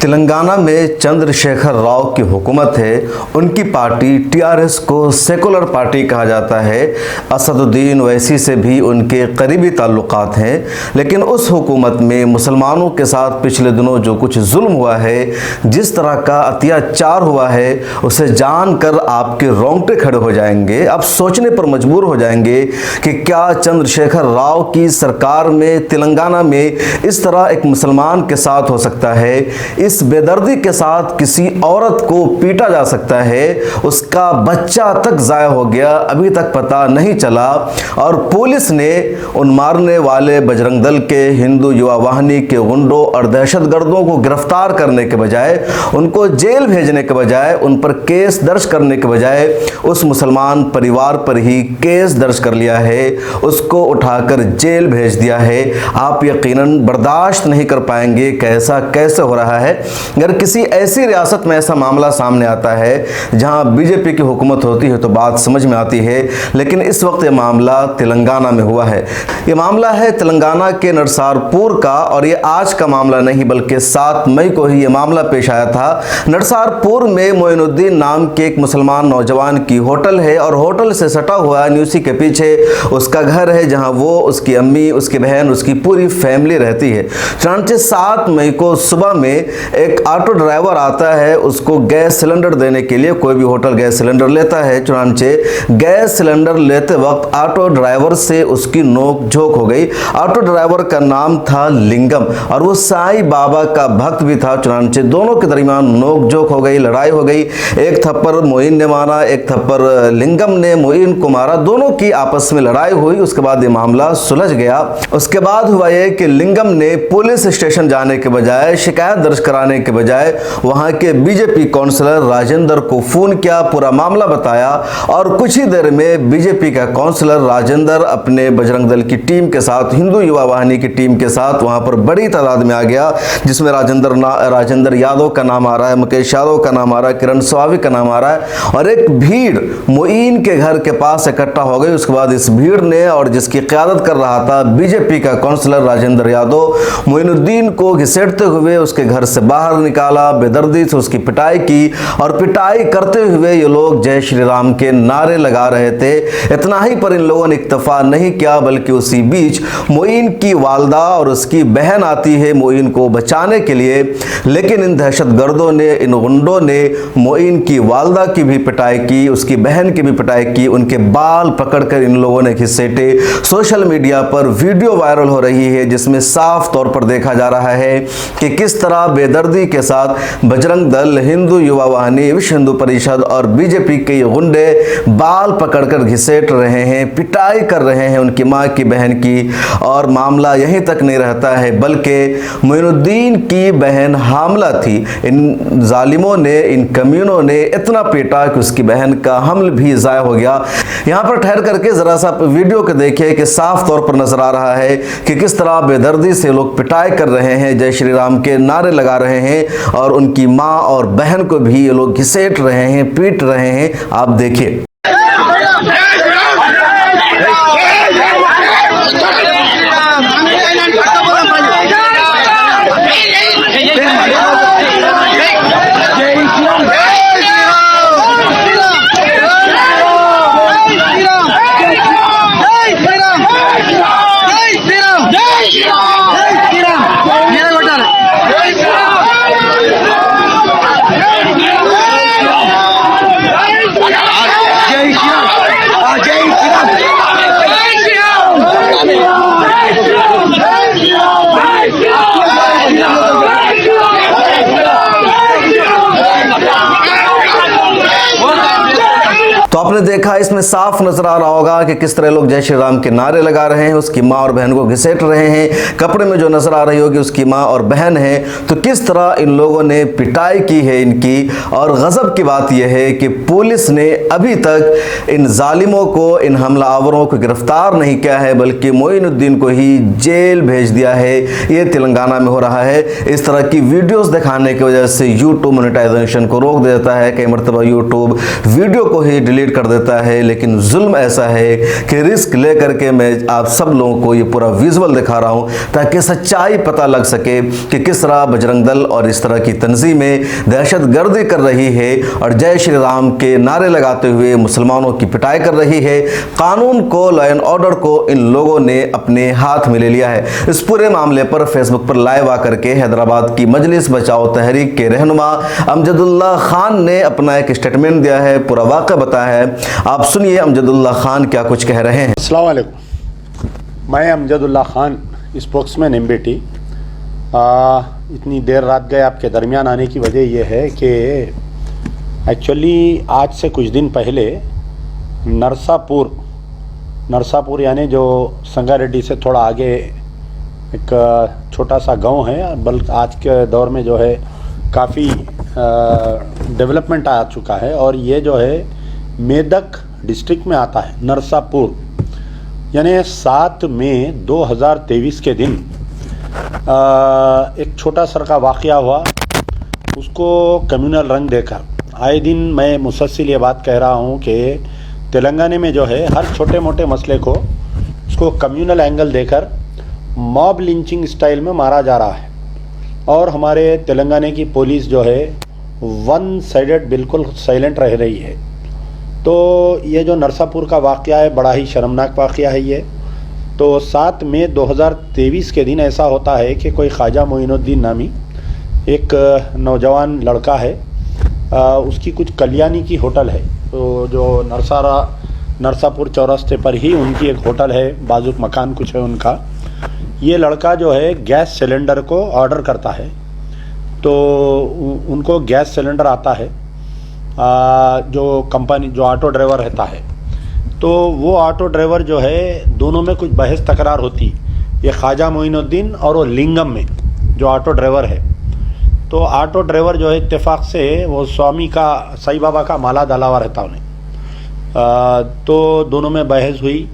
तेलंगाना में चंद्रशेखर राव की हुकूमत है। उनकी पार्टी टीआरएस को सेकुलर पार्टी कहा जाता है। असदुद्दीन ओवैसी से भी उनके करीबी ताल्लुकात हैं, लेकिन उस हुकूमत में मुसलमानों के साथ पिछले दिनों जो कुछ जुल्म हुआ है, जिस तरह का अत्याचार हुआ है, उसे जानकर आपके रोंगटे खड़े हो जाएंगे। आप सोचने पर मजबूर हो जाएंगे कि क्या चंद्रशेखर राव की सरकार में तेलंगाना में इस तरह एक मुसलमान के साथ हो सकता है। इस बेदर्दी के साथ किसी औरत को पीटा जा सकता है, उसका बच्चा तक जाया हो गया, अभी तक पता नहीं चला। और पुलिस ने उन मारने वाले बजरंग दल के, हिंदू युवा वाहिनी के गुंडों और दहशतगर्दों को गिरफ्तार करने के बजाय, उनको जेल भेजने के बजाय, उन पर केस दर्ज करने के बजाय उस मुसलमान परिवार पर ही केस दर्ज कर लिया है, उसको उठाकर जेल भेज दिया है। आप यकीनन बर्दाश्त नहीं कर पाएंगे कि ऐसा कैसे हो रहा है। अगर किसी ऐसी रियासत में ऐसा मामला सामने आता है जहां बीजेपी की हुकूमत होती है तो बात समझ में आती है, लेकिन इस वक्त ये मामला तेलंगाना में हुआ है। ये मामला है तेलंगाना के नरसारपुर का, और ये आज का मामला नहीं बल्कि 7 मई को ही ये मामला पेश आया था। नरसारपुर में मोइनुद्दीन नाम के एक मुसलमान नौजवान की होटल है, और होटल से सटा हुआ न्यूसी के पीछे उसका घर है, जहां वो, उसकी अम्मी, उसकी बहन, उसकी पूरी फैमिली रहती है। चुनांचे 7 मई को सुबह में एक ऑटो ड्राइवर आता है उसको गैस सिलेंडर देने के लिए। कोई भी होटल गैस सिलेंडर लेता है। चुनांचे गैस सिलेंडर लेते वक्त ऑटो ड्राइवर से उसकी नोक झोंक हो गई। ऑटो ड्राइवर का नाम था लिंगम, और वो साईं बाबा का भक्त भी था। चुनांचे दोनों के दरमियान नोक झोंक हो गई, लड़ाई हो गई। एक थप्पड़ मोइन ने मारा, एक थप्पड़ लिंगम ने मोइन को मारा। दोनों की आपस में लड़ाई हुई। उसके बाद ये मामला सुलझ गया। उसके बाद हुआ ये कि लिंगम ने पुलिस स्टेशन जाने के बजाय, शिकायत दर्ज कराने के बजाय वहां के बीजेपी काउंसलर राजेंद्र को फोन किया, पूरा मामला बताया, और कुछ ही देर में बीजेपी का काउंसलर राजेंद्र अपने बजरंग दल की टीम के साथ, हिंदू युवा वाहिनी की टीम के साथ वहां पर बड़ी तादाद में आ गया, जिसमें राजेंद्र यादव का नाम आ रहा है, मुकेश यादव का नाम आ रहा है, किरण स्वामी का नाम आ रहा है, और एक भीड़ मोइन के घर के पास इकट्ठा हो गई। उसके बाद इस भीड़ ने, और जिसकी क़यादत कर रहा था बीजेपी का काउंसलर राजेंद्र यादव, मोइनुद्दीन को घसीटते हुए उसके घर से बाहर निकाला, बेदर्दी से उसकी पिटाई की, और पिटाई करते हुए ये लोग जय श्री राम के नारे लगा रहे थे। इतना ही पर इन लोगों ने इक्तफा नहीं किया, बल्कि उसी बीच मोइन की वालदा और उसकी बहन आती है मोइन को बचाने के लिए, लेकिन इन दहशतगर्दों ने, इन गुंडों ने मोइन की वालदा की भी पिटाई की, उसकी बहन की भी पिटाई की, उनके बाल पकड़कर इन लोगों ने घसीटे। सोशल मीडिया पर वीडियो वायरल हो रही है जिसमें साफ तौर पर देखा जा रहा है कि किस तरह बेदर्दी के साथ बजरंग दल, हिंदू युवा वाहिनी, विश्व हिंदू परिषद और बीजेपी के गुंडे बाल पकड़कर घसीट रहे हैं, पिटाई कर रहे हैं उनकी मां की, बहन की। और मामला यहीं तक नहीं रहता है, बल्कि मोइनुद्दीन की बहन हामला थी। इन जालिमों ने, इन कम्यूनों ने इतना पीटा कि उसकी बहन का हमल भी ज़ाया हो गया। यहाँ पर ठहर करके ज़रा सा वीडियो को देखिए कि साफ तौर पर नजर आ रहा है कि किस तरह बेदर्दी से लोग पिटाई कर रहे हैं, जय श्री राम के नारे लगा रहे हैं, और उनकी माँ और बहन को भी ये लोग घसीट रहे हैं, पीट रहे हैं। आप देखिए। तो आपने देखा, इसमें साफ नजर आ रहा होगा कि किस तरह लोग जय श्री राम के नारे लगा रहे हैं, उसकी माँ और बहन को घसीट रहे हैं। कपड़े में जो नजर आ रही होगी उसकी माँ और बहन है। तो किस तरह इन लोगों ने पिटाई की है इनकी। और गजब की बात यह है कि पुलिस ने अभी तक इन जालिमों को, इन हमलावरों को गिरफ्तार नहीं किया है, बल्कि मोइनुद्दीन को ही जेल भेज दिया है। ये तेलंगाना में हो रहा है। इस तरह की वीडियोस दिखाने की वजह से यूट्यूब मोनेटाइजेशन को रोक देता है। कई मरतबा यूट्यूब वीडियो को ही डिलीट कर कर देता है, लेकिन जुल्म ऐसा है कि रिस्क लेकर के मैं आप सब लोगों को ये पूरा विजुअल दिखा रहा हूँ ताकि सच्चाई पता लग सके कि किस तरह बजरंग दल और इस तरह की तंजीमें दहशतगर्दी कर रही है और जय श्री राम के नारे लगाते हुए मुसलमानों की पिटाई कर रही है। कानून को, लॉ एंड ऑर्डर को इन लोगों ने अपने हाथ में ले लिया है। इस पूरे मामले पर फेसबुक पर लाइव आकर के हैदराबाद की मजलिस बचाओ तहरीक के रहनुमा अमजदुल्ला खान ने अपना एक स्टेटमेंट दिया है, पूरा वाक़या बताया है। आप सुनिए अमजदुल्ला खान क्या कुछ कह रहे हैं। अस्सलाम वालेकुम, मैं अमजदुल्ला खान, स्पोक्समैन एमबीटी। इतनी देर रात गए आपके दरमियान आने की वजह यह है कि एक्चुअली आज से कुछ दिन पहले नरसापुर यानी जो संगारेड्डी से थोड़ा आगे एक छोटा सा गांव है, बल्कि आज के दौर में जो है काफ़ी डेवलपमेंट आ चुका है और ये जो है मेदक डिस्ट्रिक्ट में आता है। नरसापुर यानी 7 मई 2023 के दिन एक छोटा सर का वाक़या हुआ, उसको कम्युनल रंग देकर। आए दिन मैं मुसलसल ये बात कह रहा हूँ कि तेलंगाना में जो है हर छोटे मोटे मसले को उसको कम्युनल एंगल देकर मॉब लिंचिंग स्टाइल में मारा जा रहा है और हमारे तेलंगाना की पुलिस जो है वन साइडेड बिल्कुल साइलेंट रह रही है। तो ये जो नरसापुर का वाक़या है बड़ा ही शर्मनाक वाक़या है ये। तो 7 मई 2023 के दिन ऐसा होता है कि कोई ख्वाजा मोइनुद्दीन नामी एक नौजवान लड़का है, उसकी कुछ कल्याणी की होटल है, तो जो नरसापुर चौरस्ते पर ही उनकी एक होटल है, बाजुक मकान कुछ है उनका। ये लड़का जो है गैस सिलेंडर को ऑर्डर करता है, तो उनको गैस सिलेंडर आता है, जो कंपनी जो ऑटो ड्राइवर रहता है, तो वो ऑटो ड्राइवर जो है दोनों में कुछ बहस तकरार होती, ये ख्वाजा मोइनुद्दीन और वो लिंगम में जो ऑटो ड्राइवर है। तो ऑटो ड्राइवर जो है इत्तेफाक से वो स्वामी का, साईं बाबा का माला डालावा रहता उन्हें, तो दोनों में बहस हुई,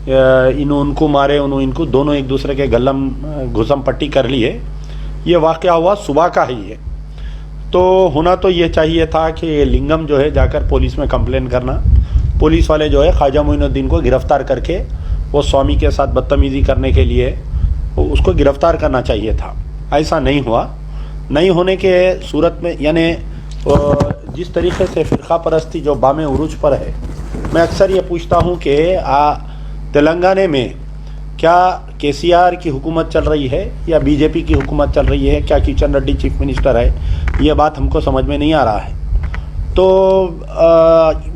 उनको मारे, इनको दोनों एक दूसरे के गलम घुसम पट्टी कर लिए। ये वाक़या हुआ सुबह का ही है। तो होना तो ये चाहिए था कि लिंगम जो है जाकर पुलिस में कंप्लेन करना, पुलिस वाले जो है ख्वाजा मोइनुद्दीन को गिरफ़्तार करके वो स्वामी के साथ बदतमीज़ी करने के लिए उसको गिरफ़्तार करना चाहिए था। ऐसा नहीं हुआ। नहीं होने के सूरत में यानी जिस तरीके से फ़िरक़ा परस्ती जो बामे उरूज पर है, मैं अक्सर ये पूछता हूँ कि तेलंगाना में क्या केसीआर की हुकूमत चल रही है या बीजेपी की हुकूमत चल रही है, क्या किशन रेड्डी चीफ मिनिस्टर है, ये बात हमको समझ में नहीं आ रहा है। तो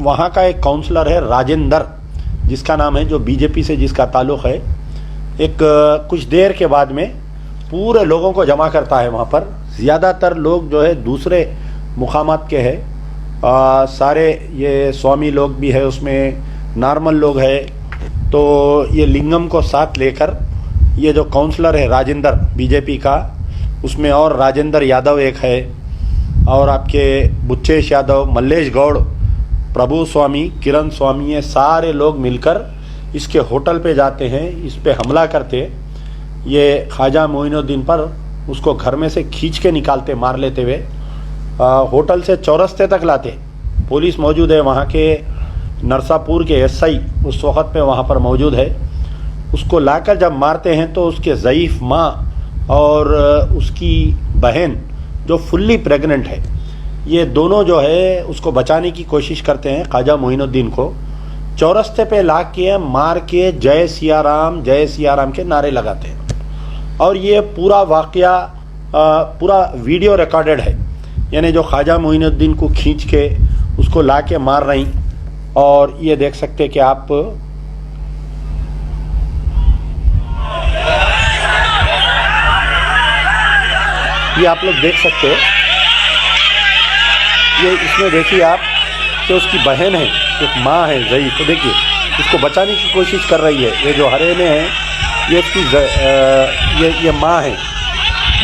वहाँ का एक काउंसलर है राजेंद्र, जिसका नाम है, जो बीजेपी से जिसका ताल्लुक़ है, एक कुछ देर के बाद में पूरे लोगों को जमा करता है वहाँ पर। ज़्यादातर लोग जो है दूसरे मुकामात के हैं, सारे ये स्वामी लोग भी है, उसमें नॉर्मल लोग है। तो ये लिंगम को साथ लेकर ये जो काउंसलर है राजेंद्र बीजेपी का, उसमें और राजेंद्र यादव एक है, और आपके बुच्चेश यादव, मल्लेश गौड़, प्रभु स्वामी, किरण स्वामी, ये सारे लोग मिलकर इसके होटल पे जाते हैं, इस पे हमला करते, ये ख्वाजा मोइनुद्दीन पर उसको घर में से खींच के निकालते, मार लेते हुए होटल से चौरस्ते तक लाते। पुलिस मौजूद है, वहाँ के नरसापुर के एसआई उस वक़्त पे वहाँ पर मौजूद है। उसको लाकर जब मारते हैं तो उसके ज़ईफ़ माँ और उसकी बहन जो फुल्ली प्रेग्नेंट है, ये दोनों जो है उसको बचाने की कोशिश करते हैं। ख्वाजा मोइनुद्दीन को चौरस्ते पे ला के मार के जय सिया राम के नारे लगाते हैं। और ये पूरा वाक़या पूरा वीडियो रिकॉर्डेड है, यानी जो ख्वाजा मोइनुद्दीन को खींच के उसको ला के मार रही। और ये देख सकते कि आप लोग देख सकते हो, ये इसमें देखिए आप कि उसकी बहन है, एक माँ है ज़ईफ़, तो देखिए उसको बचाने की कोशिश कर रही है। ये जो हरे में है ये उसकी ये माँ है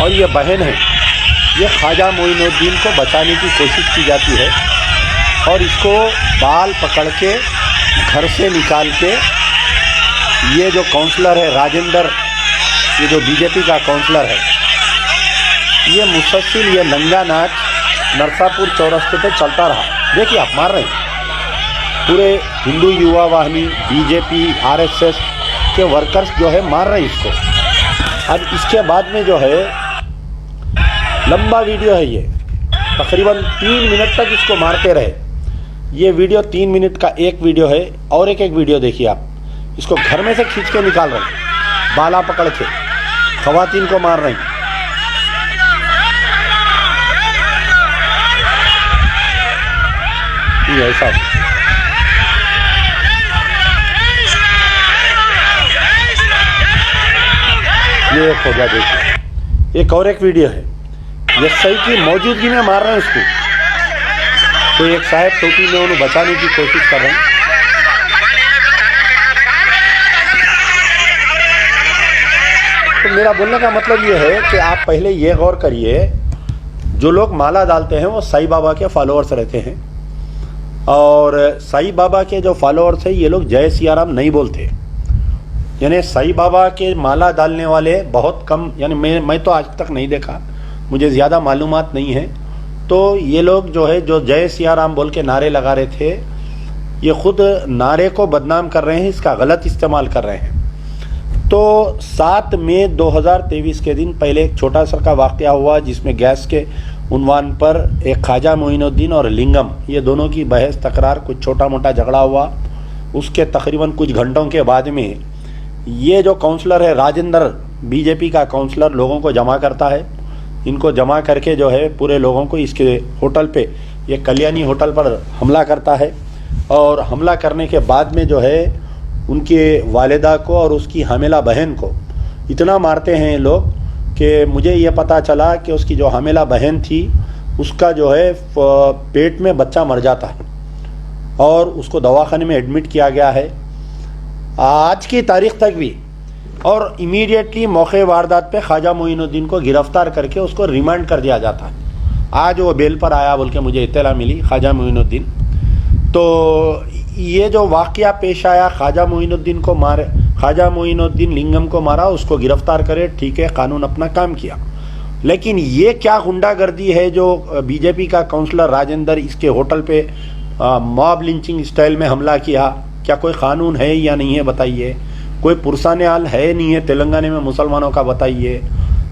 और ये बहन है। ये ख्वाजा मोइनुद्दीन को बचाने की कोशिश की जाती है और इसको बाल पकड़ के घर से निकाल के ये जो काउंसलर है राजेंद्र, ये जो बीजेपी का काउंसलर है, ये मुसलसल ये नंगा नाच नरसापुर चौरस्ते पे चलता रहा। देखिए आप मार रहे हैं, पूरे हिंदू युवा वाहिनी, बीजेपी, आरएसएस के वर्कर्स जो है मार रहे हैं इसको। अब इसके बाद में जो है लंबा वीडियो है, ये तकरीबन 3 मिनट तक इसको मारते रहे। ये वीडियो 3 मिनट का एक वीडियो है, और एक वीडियो देखिए आप। इसको घर में से खींच के निकाल रहे हैं, बाला पकड़ के खवातीन को मार रहे हैं। ये ऐसा ये एक हो गया। देखिए एक और एक वीडियो है, ये सही की मौजूदगी में मार रहे हैं उसको। तो एक साहब टोपी में उन्हें बचाने की कोशिश कर रहे हैं। तो मेरा बोलने का मतलब ये है कि आप पहले ये गौर करिए, जो लोग माला डालते हैं वो साईं बाबा के फॉलोअर्स रहते हैं, और साईं बाबा के जो फॉलोअर्स हैं ये लोग जय सिया राम नहीं बोलते। यानी साईं बाबा के माला डालने वाले बहुत कम, यानी मैं तो आज तक नहीं देखा, मुझे ज़्यादा मालूमात नहीं है। तो ये लोग जो है जो जय सिया राम बोल के नारे लगा रहे थे, ये खुद नारे को बदनाम कर रहे हैं, इसका गलत इस्तेमाल कर रहे हैं। तो 7 मई 2023 के दिन पहले एक छोटा सा का वाक़या हुआ, जिसमें गैस के उन्वान पर एक ख्वाजा मोइनुद्दीन और लिंगम, ये दोनों की बहस तकरार, कुछ छोटा मोटा झगड़ा हुआ। उसके तकरीबन कुछ घंटों के बाद में ये जो काउंसलर है राजेंद्र, बीजेपी का काउंसलर, लोगों को जमा करता है। इनको जमा करके जो है पूरे लोगों को इसके होटल पे, ये कल्याणी होटल पर हमला करता है। और हमला करने के बाद में जो है उनके वालिदा को और उसकी हामिला बहन को इतना मारते हैं लोग कि मुझे ये पता चला कि उसकी जो हामिला बहन थी उसका जो है पेट में बच्चा मर जाता है, और उसको दवाखाने में एडमिट किया गया है आज की तारीख तक भी। और इमीडिएटली मौके वारदात पे ख्वाजा मोइनुद्दीन को गिरफ्तार करके उसको रिमांड कर दिया जाता है। आज वो बेल पर आया बोल के मुझे इत्तला मिली, ख्वाजा मोइनुद्दीन। तो ये जो वाक़या पेश आया, ख्वाजा मोइनुद्दीन को मारे, ख्वाजा मोइनुद्दीन लिंगम को मारा, उसको गिरफ्तार करे, ठीक है, कानून अपना काम किया। लेकिन ये क्या गुंडागर्दी है जो बीजेपी का काउंसलर राजेंद्र इसके होटल पे मॉब लिंचिंग स्टाइल में हमला किया, क्या कोई कानून है या नहीं है बताइए? कोई पुरसानेआल है नहीं है तेलंगाना में मुसलमानों का बताइए?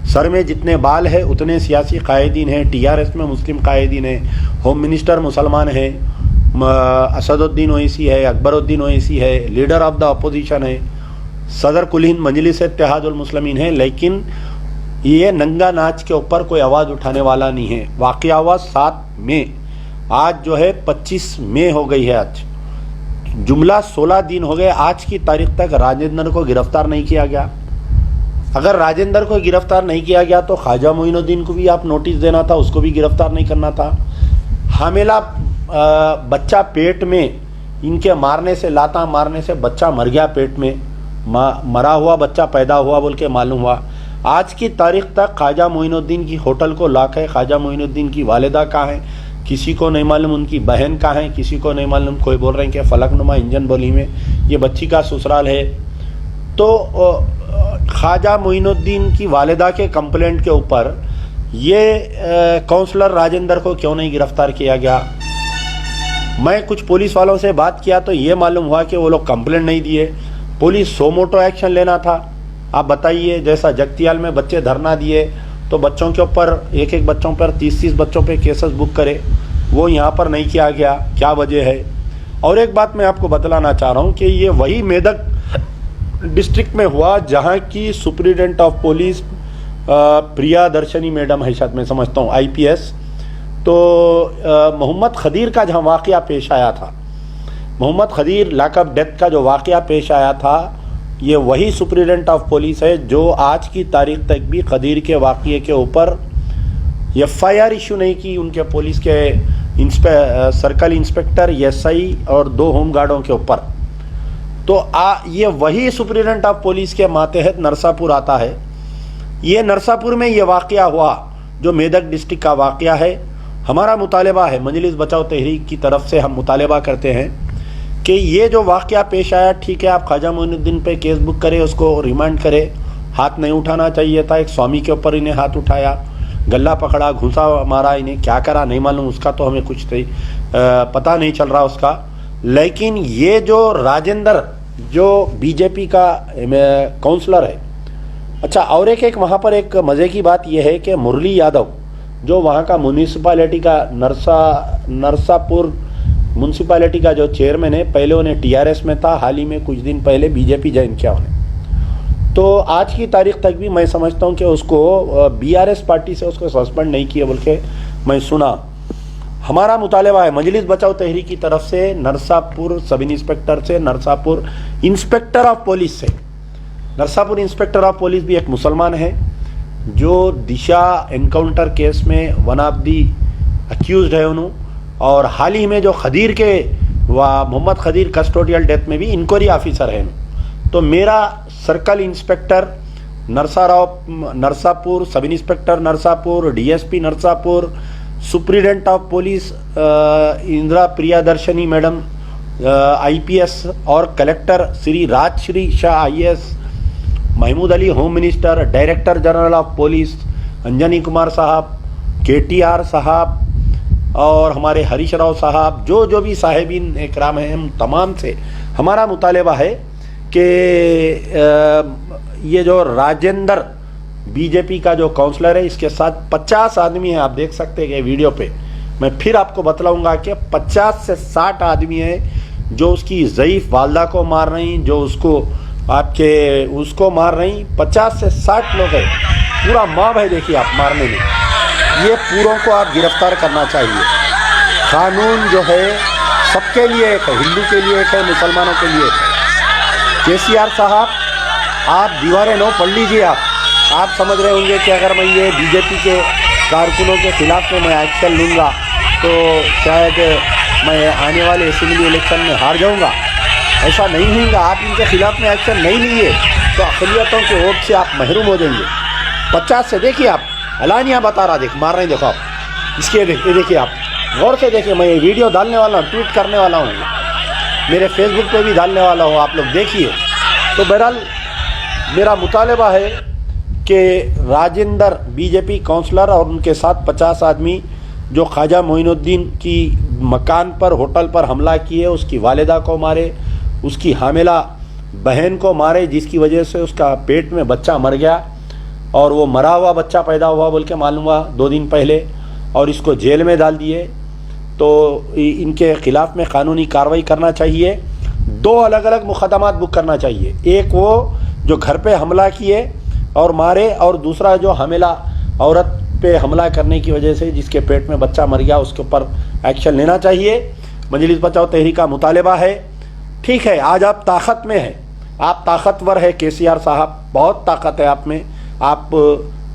सर में जितने बाल है उतने सियासी कायदीन हैं, टीआरएस में मुस्लिम कायदीन हैं, होम मिनिस्टर मुसलमान है, असदुद्दीन ओवैसी है, अकबरुद्दीन ओवैसी है, लीडर ऑफ द अपोजिशन है, सदर कुल हिंद मजलिस इत्तेहादुल मुस्लिमीन है। लेकिन ये नंगा नाच के ऊपर कोई आवाज़ उठाने वाला नहीं है। वाक़या हुआ 7 मई, आज जो है 25 मई हो गई है। आज जुमला 16 दिन हो गए, आज की तारीख तक राजेंद्र को गिरफ्तार नहीं किया गया। अगर राजेंद्र को गिरफ्तार नहीं किया गया तो ख्वाजा मोइनुद्दीन को भी आप नोटिस देना था, उसको भी गिरफ्तार नहीं करना था। हामिला बच्चा पेट में, इनके मारने से, लाता मारने से बच्चा मर गया पेट में, मरा हुआ बच्चा पैदा हुआ बोल के मालूम हुआ। आज की तारीख तक ख्वाजा मोइनुद्दीन की होटल को लॉक है। ख्वाजा मोइनुद्दीन की वालिदा कहाँ है किसी को नहीं मालूम, उनकी बहन कहाँ है किसी को नहीं मालूम। कोई बोल रहे हैं कि फलकनुमा इंजन बोली में ये बच्ची का ससुराल है। तो ख्वाजा मोइनुद्दीन की वालिदा के कंप्लेंट के ऊपर ये काउंसलर राजेंद्र को क्यों नहीं गिरफ्तार किया गया? मैं कुछ पुलिस वालों से बात किया तो ये मालूम हुआ कि वो लोग कंप्लेंट नहीं दिए, पुलिस सोमोटो एक्शन लेना था। आप बताइए, जैसा जगतियाल में बच्चे धरना दिए तो बच्चों के ऊपर एक बच्चों पर 30 बच्चों पे केसेस बुक करे, वो यहाँ पर नहीं किया गया, क्या वजह है? और एक बात मैं आपको बतलाना चाह रहा हूँ कि ये वही मेदक डिस्ट्रिक्ट में हुआ जहाँ की सुप्रिटेंडेंट ऑफ पुलिस प्रिया दर्शनी मैडम है, शायद मैं समझता हूँ IPS। तो मोहम्मद खदीर का जहाँ वाक़या पेश आया था, मोहम्मद खदीर लॉकअप डेथ का जो वाक़या पेश आया था, ये वही सुप्रिटेंडेंट ऑफ पुलिस है जो आज की तारीख तक भी खदीर के वाक़ये के ऊपर FIR इशू नहीं की उनके पुलिस के सर्कल इंस्पेक्टर, SI और 2 होमगार्डों के ऊपर। तो ये वही सुप्रिटेंडेंट ऑफ पुलिस के मातहत नरसापुर आता है। ये नरसापुर में ये वाक़या हुआ जो मेदक डिस्ट्रिक्ट का वाक़या है। हमारा मुतालबा है, मजलिस बचाओ तहरीक की तरफ से हम मुतालबा करते हैं कि ये जो वाक़या पेश आया, ठीक है, आप ख्वाजा मोइनुद्दीन पे केस बुक करें, उसको रिमांड करें। हाथ नहीं उठाना चाहिए था, एक स्वामी के ऊपर इन्हें हाथ उठाया, गला पकड़ा, घुसा मारा, इन्हें क्या करा नहीं मालूम, उसका तो हमें कुछ पता नहीं चल रहा उसका। लेकिन ये जो राजेंद्र जो बीजेपी का काउंसलर है, अच्छा, और एक वहाँ पर एक मज़े की बात यह है कि मुरली यादव जो वहाँ का म्यूनिसिपैलिटी का नरसापुर म्यूनिसिपैलिटी का जो चेयरमैन है, पहले उन्हें टीआरएस में था, हाल ही में कुछ दिन पहले बीजेपी ज्वाइन किया उन्हें। तो आज की तारीख तक भी मैं समझता हूँ कि उसको बीआरएस पार्टी से उसको सस्पेंड नहीं किया, बल्कि मैं सुना। हमारा मुतालबा है मजलिस बचाओ तहरीक की तरफ से नरसापुर सब इंस्पेक्टर से, नरसापुर इंस्पेक्टर ऑफ पुलिस से, नरसापुर इंस्पेक्टर ऑफ पुलिस भी एक मुसलमान है जो दिशा एनकाउंटर केस में वन ऑफ दी अक्यूज्ड है उन्होंने, और हाल ही में जो खदीर के मोहम्मद खदीर कस्टोडियल डेथ में भी इंक्वायरी ऑफिसर है। तो मेरा circle inspector Narsapur, sub inspector Narsapur, DSP Narsapur, superintendent of police Indira Priyadarshini madam IPS, और collector Shri Rajshree Shah IAS, Mahmood Ali home minister, director general of police Anjani Kumar साहब, केटीआर साहब, और हमारे हरीश राव साहब, जो भी साहिबीन इकराम हैं, हम तमाम से हमारा मुतालबा है कि ये जो राजेंद्र बीजेपी का जो काउंसलर है, इसके साथ 50 आदमी हैं। आप देख सकते हैं वीडियो पे, मैं फिर आपको बतलाऊंगा कि 50 से 60 आदमी हैं जो उसकी ज़ईफ़ वालदा को मार रही, जो उसको मार रही। 50 से 60 लोग हैं, पूरा मॉब है, देखिए आप मारने में। ये पूरों को आप गिरफ्तार करना चाहिए। कानून जो है सबके लिए एक है, हिंदू के लिए एक है, मुसलमानों के लिए एक है। केसीआर साहब, आप दीवारें नो पढ़ लीजिए। आप समझ रहे होंगे कि अगर मैं ये बीजेपी के कारकुनों के खिलाफ में मैं एक्शन लूँगा तो शायद मैं आने वाले असेंबली इलेक्शन में हार जाऊँगा। ऐसा नहीं होगा। आप इनके खिलाफ में एक्शन नहीं लिए तो अक़लियतों के वोट से आप महरूम हो जाएंगे। 50 से देखिए, आप अलानिया बता रहा, देख मार रहे हैं, देखो आप इसके देखिए, आप गौर से देखिए। मैं ये वीडियो डालने वाला हूँ, ट्वीट करने वाला हूँ, मेरे फेसबुक पे भी डालने वाला हूँ, आप लोग देखिए। तो बहरहाल मेरा मुतालबा है कि राजेंद्र बीजेपी काउंसलर और उनके साथ 50 आदमी जो ख्वाजा मोइनुद्दीन की मकान पर, होटल पर हमला किए, उसकी वालिदा को मारे, उसकी हामिला बहन को मारे, जिसकी वजह से उसका पेट में बच्चा मर गया और वो मरा हुआ बच्चा पैदा हुआ बोल के मालूम हुआ 2 दिन पहले, और इसको जेल में डाल दिए। तो इनके ख़िलाफ़ में कानूनी कार्रवाई करना चाहिए। 2 अलग अलग मुकदमात बुक करना चाहिए। एक वो जो घर पे हमला किए और मारे, और दूसरा जो हामिला औरत पे हमला करने की वजह से जिसके पेट में बच्चा मर गया, उसके ऊपर एक्शन लेना चाहिए। मजलिस बचाओ तहरीक का मुतालबा है। ठीक है, आज आप ताकत में हैं, आप ताकतवर है केसीआर साहब, बहुत ताकत है आप में, आप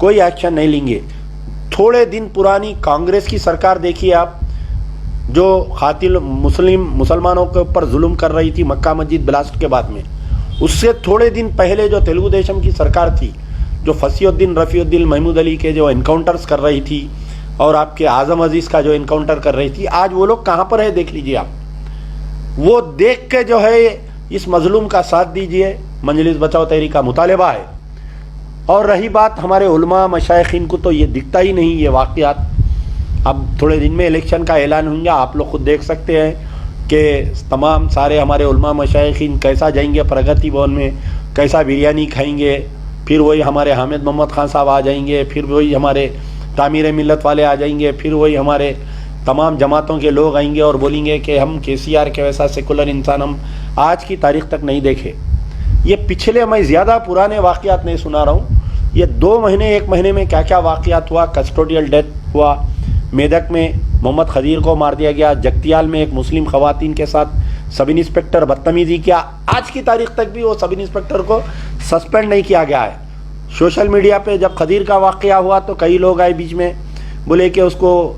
कोई एक्शन नहीं लेंगे। थोड़े दिन पुरानी कांग्रेस की सरकार देखिए आप, जो खातिल मुसलमानों के ऊपर जुल्म कर रही थी मक्का मस्जिद ब्लास्ट के बाद में। उससे थोड़े दिन पहले जो तेलुगु देशम की सरकार थी, जो फसीउद्दीन रफ़ीउद्दीन महमूद अली के जो इनकाउंटर्स कर रही थी, और आपके आज़म अजीज़ का जो इनकाउंटर कर रही थी, आज वो लोग कहाँ पर है देख लीजिए आप। वो देख के जो है इस मजलूम का साथ दीजिए। मजलिस बचाओ तहरीक का मुतालबा है। और रही बात हमारे उलमा मशाइखीन को, तो ये दिखता ही नहीं ये वाक़यात। अब थोड़े दिन में इलेक्शन का ऐलान होंगे, आप लोग खुद देख सकते हैं कि तमाम सारे हमारे उलमा मशाइखीन कैसा जाएंगे प्रगति भवन में, कैसा बिरयानी खाएंगे, फिर वही हमारे हामिद मोहम्मद खान साहब आ जाएंगे, फिर वही हमारे तामीर मिल्लत वाले आ जाएंगे, फिर वही हमारे तमाम जमातों के लोग आएंगे और बोलेंगे कि हम केसीआर के वैसा सेकुलर इंसान हम आज की तारीख तक नहीं देखे। ये पिछले, मैं ज़्यादा पुराने वाक़यात नहीं सुना रहा हूँ, ये 2 महीने 1 महीने में क्या क्या वाक़यात हुआ। कस्टोडियल डेथ हुआ, मेदक में मोहम्मद खदीर को मार दिया गया, जगतियाल में एक मुस्लिम ख़वातीन के साथ सब इंस्पेक्टर बदतमीज़ी किया, आज की तारीख तक भी वो सब इंस्पेक्टर को सस्पेंड नहीं किया गया है। सोशल मीडिया पे जब खदीर का वाक़या हुआ तो कई लोग आए बीच में, बोले कि उसको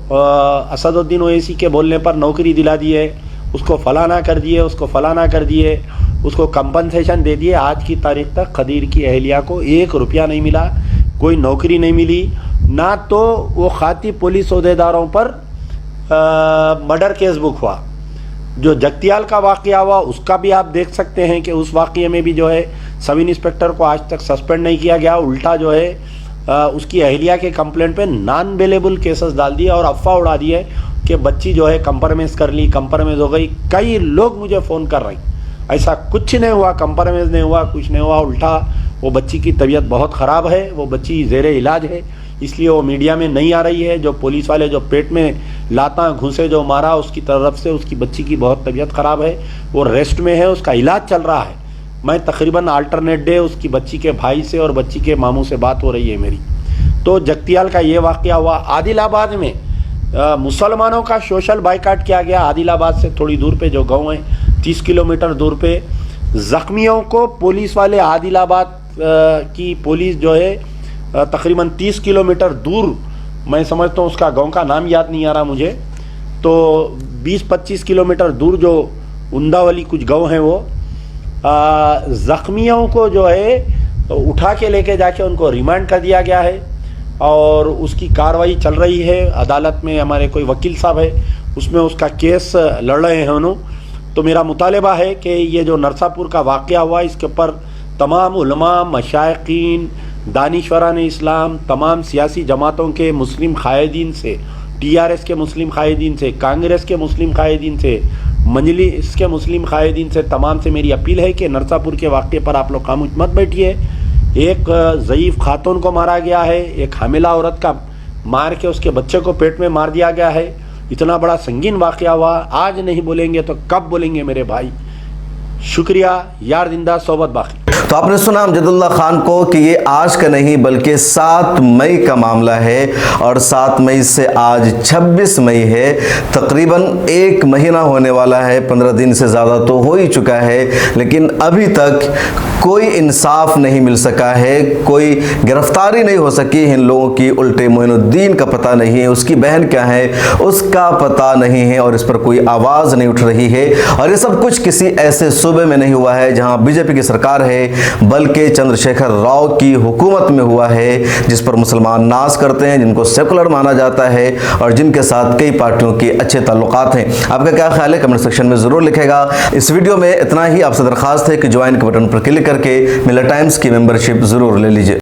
असदुद्दीन ओवैसी के बोलने पर नौकरी दिला दिए, उसको फलाना कर दिए, उसको फलाना कर दिए, उसको कंपनसेशन दे दिए। आज की तारीख तक खदीर की अहलिया को 1 रुपया नहीं मिला, कोई नौकरी नहीं मिली, ना तो वो खाती पुलिस ओहदेदारों पर मर्डर केस बुक हुआ। जो जगतियाल का वाक़या हुआ उसका भी आप देख सकते हैं कि उस वाक़ये में भी जो है सब इंस्पेक्टर को आज तक सस्पेंड नहीं किया गया, उल्टा जो है उसकी अहलिया के कंप्लेंट पे नॉन बेलेबल केसेस डाल दिए और अफवाह उड़ा दिए। कि बच्ची जो है कंप्रोमाइज़ कर ली, कंप्रोमाइज़ हो गई। कई लोग मुझे फ़ोन कर रहे हैं, ऐसा कुछ नहीं हुआ, कंप्रोमाइज़ नहीं हुआ, कुछ नहीं हुआ। उल्टा वो बच्ची की तबीयत बहुत ख़राब है, वो बच्ची ज़ेरे इलाज है, इसलिए वो मीडिया में नहीं आ रही है। जो पुलिस वाले जो पेट में लाता घुसे जो मारा उसकी तरफ से उसकी बच्ची की बहुत तबीयत ख़राब है, वो रेस्ट में है, उसका इलाज चल रहा है। मैं तकरीबन अल्टरनेट डे उसकी बच्ची के भाई से और बच्ची के मामू से बात हो रही है मेरी। तो जगतियाल का ये वाक़या हुआ। आदिलाबाद में मुसलमानों का सोशल बाइकाट किया गया। आदिलाबाद से थोड़ी दूर पे जो गांव है 30 किलोमीटर दूर पे, ज़ख्मियों को पुलिस वाले आदिलाबाद की पुलिस जो है तकरीबन 30 किलोमीटर दूर, मैं समझता हूँ उसका गांव का नाम याद नहीं आ रहा मुझे, तो 20-25 किलोमीटर दूर जो उंदावली कुछ गांव है वो ज़ख्मियों को जो है उठा के लेके जाके उनको रिमांड कर दिया गया है और उसकी कार्रवाई चल रही है अदालत में। हमारे कोई वकील साहब है उसमें उसका केस लड़ रहे हैं उन्होंने। तो मेरा मुतालबा है कि ये जो नरसापुर का वाक़या हुआ इसके ऊपर तमाम उलमा, मशाइखीन, दानिश्वरान इस्लाम, तमाम सियासी जमातों के मुस्लिम कायदीन से, TRS के मुस्लिम कायदीन से, कांग्रेस के मुस्लिम कायदीन से, मजलिस के मुस्लिम कायदीन से, तमाम से मेरी अपील है कि नरसापुर के वाक़े पर आप लोग खामोश मत बैठिए। एक ज़ईफ़ खातून को मारा गया है, एक हामिला औरत का मार के उसके बच्चे को पेट में मार दिया गया है। इतना बड़ा संगीन वाक़या हुआ, आज नहीं बोलेंगे तो कब बोलेंगे मेरे भाई। शुक्रिया, यार जिंदा सोबत बाकी। तो आपने सुना अमजदुल्ला खान को कि ये आज का नहीं बल्कि 7 मई का मामला है और 7 मई से आज 26 मई है, तकरीबन 1 महीना होने वाला है। 15 दिन से ज़्यादा तो हो ही चुका है, लेकिन अभी तक कोई इंसाफ नहीं मिल सका है, कोई गिरफ्तारी नहीं हो सकी इन लोगों की। उल्टे मोइनुद्दीन का पता नहीं है, उसकी बहन क्या है उसका पता नहीं है और इस पर कोई आवाज़ नहीं उठ रही है। और ये सब कुछ किसी ऐसे सूबे में नहीं हुआ है जहां बीजेपी की सरकार है, बल्कि चंद्रशेखर राव की हुकूमत में हुआ है, जिस पर मुसलमान नाज करते हैं, जिनको सेकुलर माना जाता है और जिनके साथ कई पार्टियों के अच्छे ताल्लुकात हैं। आपका क्या ख्याल है कमेंट सेक्शन में ज़रूर लिखेगा। इस वीडियो में इतना ही। आपसे दरख्वास्त है कि ज्वाइन के बटन पर क्लिक करके मिलर टाइम्स की मेंबरशिप ज़रूर ले लीजिए।